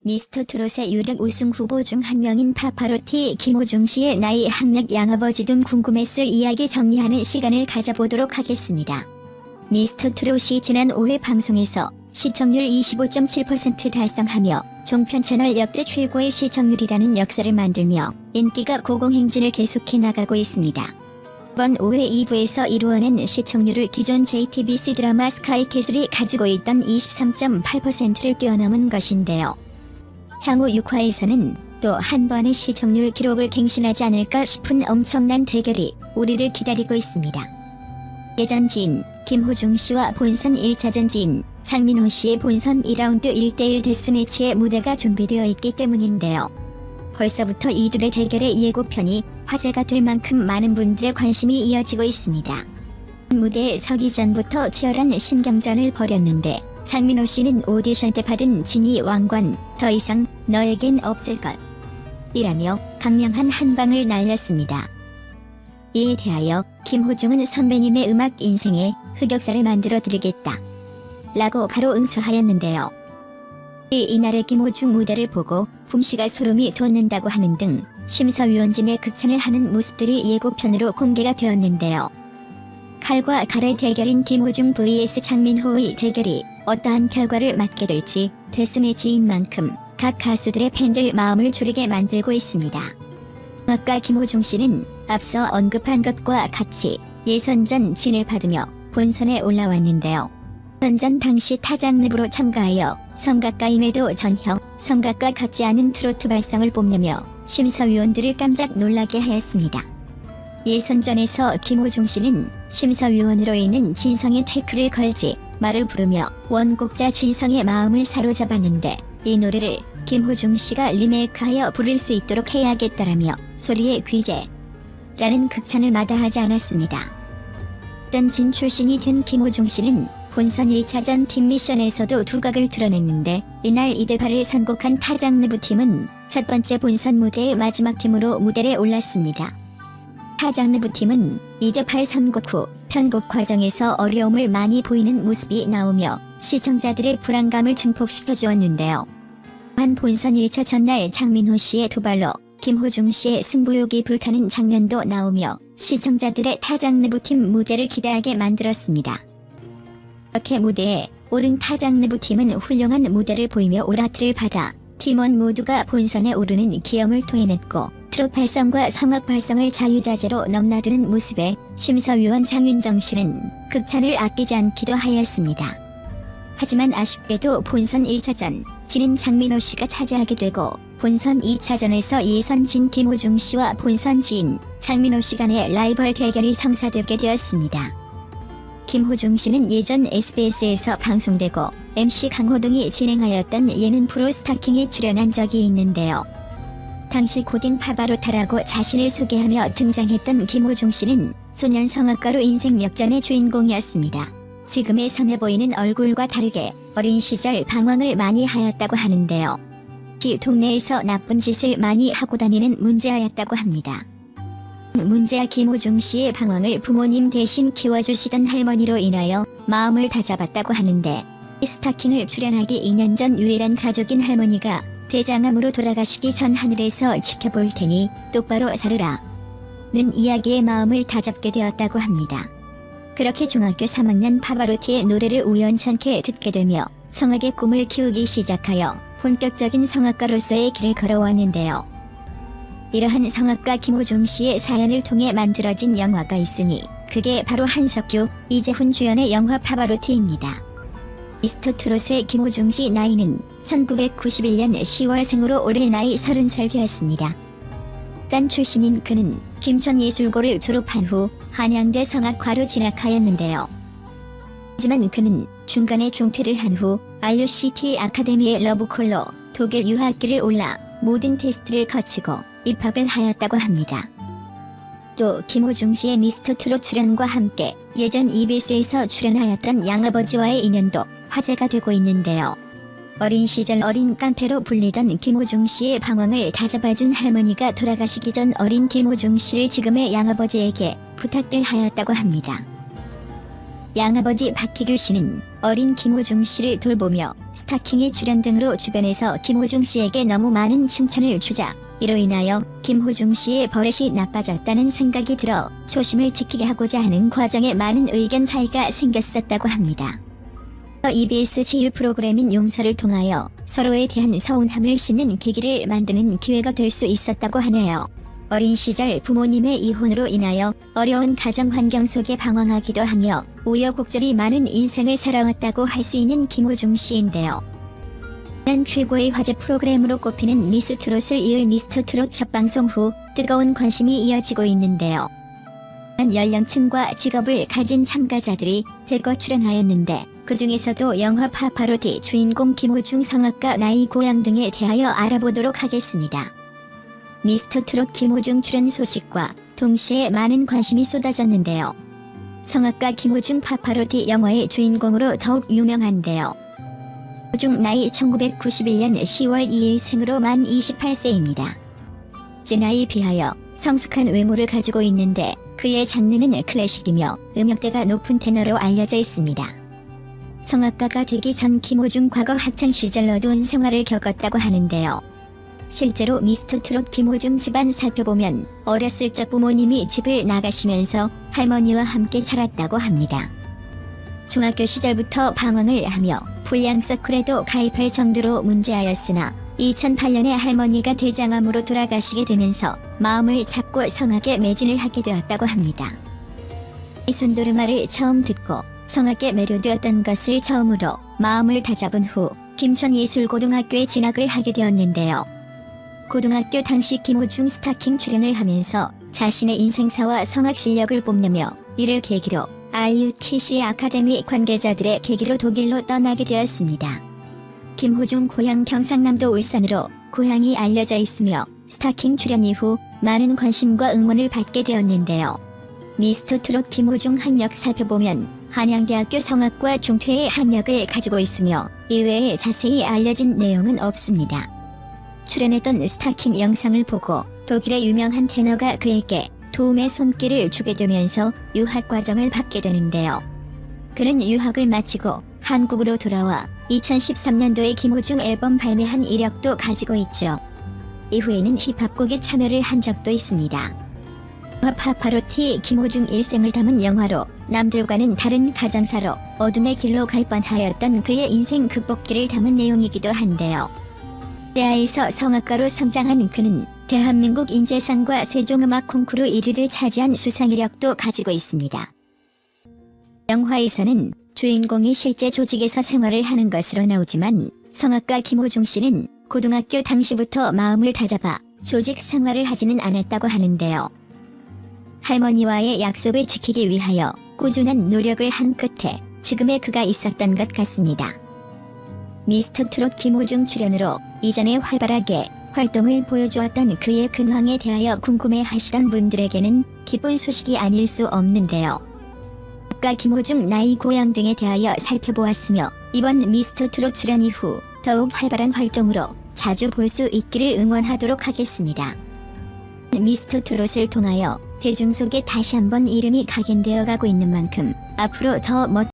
미스터 트롯의 유력 우승 후보 중 한 명인 파파로티 김호중 씨의 나이, 학력, 양아버지 등 궁금했을 이야기 정리하는 시간을 가져보도록 하겠습니다. 미스터 트롯이 지난 5회 방송에서 시청률 25.7% 달성하며 종편 채널 역대 최고의 시청률이라는 역사를 만들며 인기가 고공행진을 계속해 나가고 있습니다. 이번 5회 2부에서 이루어낸 시청률을 기존 JTBC 드라마 스카이캐슬이 가지고 있던 23.8%를 뛰어넘은 것인데요. 향후 6화에서는 또 한 번의 시청률 기록을 갱신하지 않을까 싶은 엄청난 대결이 우리를 기다리고 있습니다. 예전 지인 김호중 씨와 본선 1차전 지인 장민호 씨의 본선 2라운드 1대1 데스매치의 무대가 준비되어 있기 때문인데요. 벌써부터 이둘의 대결의 예고편이 화제가 될 만큼 많은 분들의 관심이 이어지고 있습니다. 무대에 서기 전부터 치열한 신경전을 벌였는데 장민호 씨는 오디션 때 받은 진이 왕관, 더 이상 너에겐 없을 것 이라며 강력한 한방을 날렸습니다. 이에 대하여 김호중은 선배님의 음악 인생에 흑역사를 만들어 드리겠다 라고 바로 응수하였는데요. 이날의 김호중 무대를 보고 붐씨가 소름이 돋는다고 하는 등 심사위원진의 극찬을 하는 모습들이 예고편으로 공개가 되었는데요. 칼과 칼의 대결인 김호중 vs 장민호의 대결이 어떠한 결과를 맞게 될지 데스매치인 만큼 각 가수들의 팬들 마음을 졸이게 만들고 있습니다. 아까 김호중 씨는 앞서 언급한 것과 같이 예선전 진을 받으며 본선에 올라왔는데요. 예선전 당시 타장르부로 참가하여 성각가임에도 전혀 성각과 같지 않은 트로트 발성을 뽐내며 심사위원들을 깜짝 놀라게 하였습니다. 예선전에서 김호중 씨는 심사위원으로 있는 진성의 태클을 걸지 말을 부르며 원곡자 진성의 마음을 사로잡았는데 이 노래를 김호중 씨가 리메이크하여 부를 수 있도록 해야겠다라며 소리의 귀재라는 극찬을 마다하지 않았습니다. 전 출신이 된 김호중 씨는 본선 1차전 팀 미션에서도 두각을 드러냈는데 이날 2대8을 선곡한 타장르부 팀은 첫 번째 본선 무대의 마지막 팀으로 무대에 올랐습니다. 타장르부 팀은 2대8 선곡 후 편곡 과정에서 어려움을 많이 보이는 모습이 나오며 시청자들의 불안감을 증폭시켜 주었는데요. 한 본선 1차 전날 장민호 씨의 도발로 김호중 씨의 승부욕이 불타는 장면도 나오며 시청자들의 타장르부 팀 무대를 기대하게 만들었습니다. 이렇게 무대에 오른 타장르부 팀은 훌륭한 무대를 보이며 오라트를 받아 팀원 모두가 본선에 오르는 기염을 토해냈고 트롯 발성과 성악 발성을 자유자재로 넘나드는 모습에 심사위원 장윤정 씨는 극찬을 아끼지 않기도 하였습니다. 하지만 아쉽게도 본선 1차전 진은 장민호 씨가 차지하게 되고 본선 2차전에서 예선 진 김호중 씨와 본선 진 장민호 씨 간의 라이벌 대결이 성사되게 되었습니다. 김호중 씨는 예전 SBS에서 방송되고 MC 강호동이 진행하였던 예능 프로 스타킹에 출연한 적이 있는데요. 당시 고딩 파바로타라고 자신을 소개하며 등장했던 김호중 씨는 소년 성악가로 인생 역전의 주인공이었습니다. 지금의 선해 보이는 얼굴과 다르게 어린 시절 방황을 많이 하였다고 하는데요. 동네에서 나쁜 짓을 많이 하고 다니는 문제아였다고 합니다. 문제아 김호중 씨의 방황을 부모님 대신 키워주시던 할머니로 인하여 마음을 다잡았다고 하는데 스타킹을 출연하기 2년 전 유일한 가족인 할머니가 대장암으로 돌아가시기 전 하늘에서 지켜볼 테니 똑바로 살으라 는 이야기에 마음을 다잡게 되었다고 합니다. 그렇게 중학교 3학년 파바로티의 노래를 우연찮게 듣게 되며 성악의 꿈을 키우기 시작하여 본격적인 성악가로서의 길을 걸어왔는데요. 이러한 성악가 김호중 씨의 사연을 통해 만들어진 영화가 있으니 그게 바로 한석규, 이재훈 주연의 영화 파바로티입니다. 미스터 트롯의 김호중 씨 나이는 1991년 10월생으로 올해 나이 30살 되었습니다. 짠 출신인 그는 김천예술고를 졸업한 후 한양대 성악과로 진학하였는데요. 하지만 그는 중간에 중퇴를 한 후 RUCT 아카데미의 러브콜로 독일 유학길을 올라 모든 테스트를 거치고 입학을 하였다고 합니다. 또 김호중 씨의 미스터 트롯 출연과 함께 예전 EBS에서 출연하였던 양아버지와의 인연도 화제가 되고 있는데요. 어린 시절 어린 깡패로 불리던 김호중 씨의 방황을 다잡아준 할머니가 돌아가시기 전 어린 김호중 씨를 지금의 양아버지에게 부탁을 하였다고 합니다. 양아버지 박희규 씨는 어린 김호중 씨를 돌보며 스타킹의 출연 등으로 주변에서 김호중 씨에게 너무 많은 칭찬을 주자 이로 인하여 김호중 씨의 버릇이 나빠졌다는 생각이 들어 초심을 지키게 하고자 하는 과정에 많은 의견 차이가 생겼었다고 합니다. EBS 지유 프로그램인 용서를 통하여 서로에 대한 서운함을 씻는 계기를 만드는 기회가 될 수 있었다고 하네요. 어린 시절 부모님의 이혼으로 인하여 어려운 가정 환경 속에 방황하기도 하며 우여곡절이 많은 인생을 살아왔다고 할 수 있는 김호중 씨인데요. 난 최고의 화제 프로그램으로 꼽히는 미스트롯을 이을 미스터트롯 첫 방송 후 뜨거운 관심이 이어지고 있는데요. 연령층과 직업을 가진 참가자들이 대거 출연하였는데 그 중에서도 영화 파파로티 주인공 김호중 성악가 나이 고향 등에 대하여 알아보도록 하겠습니다. 미스터트롯 김호중 출연 소식과 동시에 많은 관심이 쏟아졌는데요. 성악가 김호중 파파로티 영화의 주인공으로 더욱 유명한데요. 호중 나이 1991년 10월 2일 생으로 만 28세입니다. 제 나이에 비하여 성숙한 외모를 가지고 있는데 그의 장르는 클래식이며 음역대가 높은 테너로 알려져 있습니다. 성악가가 되기 전 김호중 과거 학창시절 어두운 생활을 겪었다고 하는데요. 실제로 미스터트롯 김호중 집안 살펴보면 어렸을 적 부모님이 집을 나가시면서 할머니와 함께 자랐다고 합니다. 중학교 시절부터 방황을 하며 불량 서클에도 가입할 정도로 문제아였으나 2008년에 할머니가 대장암으로 돌아가시게 되면서 마음을 잡고 성악에 매진을 하게 되었다고 합니다. 순도르마를 처음 듣고 성악에 매료되었던 것을 처음으로 마음을 다잡은 후 김천예술고등학교에 진학을 하게 되었는데요. 고등학교 당시 김호중 스타킹 출연을 하면서 자신의 인생사와 성악 실력을 뽐내며 이를 계기로 RUTC 아카데미 관계자들의 계기로 독일로 떠나게 되었습니다. 김호중 고향 경상남도 울산으로 고향이 알려져 있으며 스타킹 출연 이후 많은 관심과 응원을 받게 되었는데요. 미스터트롯 김호중 학력 살펴보면 한양대학교 성악과 중퇴의 학력을 가지고 있으며 이외에 자세히 알려진 내용은 없습니다. 출연했던 스타킹 영상을 보고 독일의 유명한 테너가 그에게 도움의 손길을 주게 되면서 유학 과정을 받게 되는데요. 그는 유학을 마치고 한국으로 돌아와 2013년도에 김호중 앨범 발매한 이력도 가지고 있죠. 이후에는 힙합곡에 참여를 한 적도 있습니다. 파파로티 김호중 일생을 담은 영화로 남들과는 다른 가정사로 어둠의 길로 갈 뻔하였던 그의 인생 극복기를 담은 내용이기도 한데요. 대하에서 성악가로 성장한 그는 대한민국 인재상과 세종음악 콩쿠르 1위를 차지한 수상 이력도 가지고 있습니다. 영화에서는 주인공이 실제 조직에서 생활을 하는 것으로 나오지만 성악가 김호중 씨는 고등학교 당시부터 마음을 다잡아 조직 생활을 하지는 않았다고 하는데요. 할머니와의 약속을 지키기 위하여 꾸준한 노력을 한 끝에 지금의 그가 있었던 것 같습니다. 미스터트롯 김호중 출연으로 이전에 활발하게 활동을 보여주었던 그의 근황에 대하여 궁금해하시던 분들에게는 기쁜 소식이 아닐 수 없는데요. 작가 김호중 나이 고향 등에 대하여 살펴보았으며 이번 미스터트롯 출연 이후 더욱 활발한 활동으로 자주 볼 수 있기를 응원하도록 하겠습니다. 미스터트롯을 통하여 대중 속에 다시 한번 이름이 각인되어 가고 있는 만큼 앞으로 더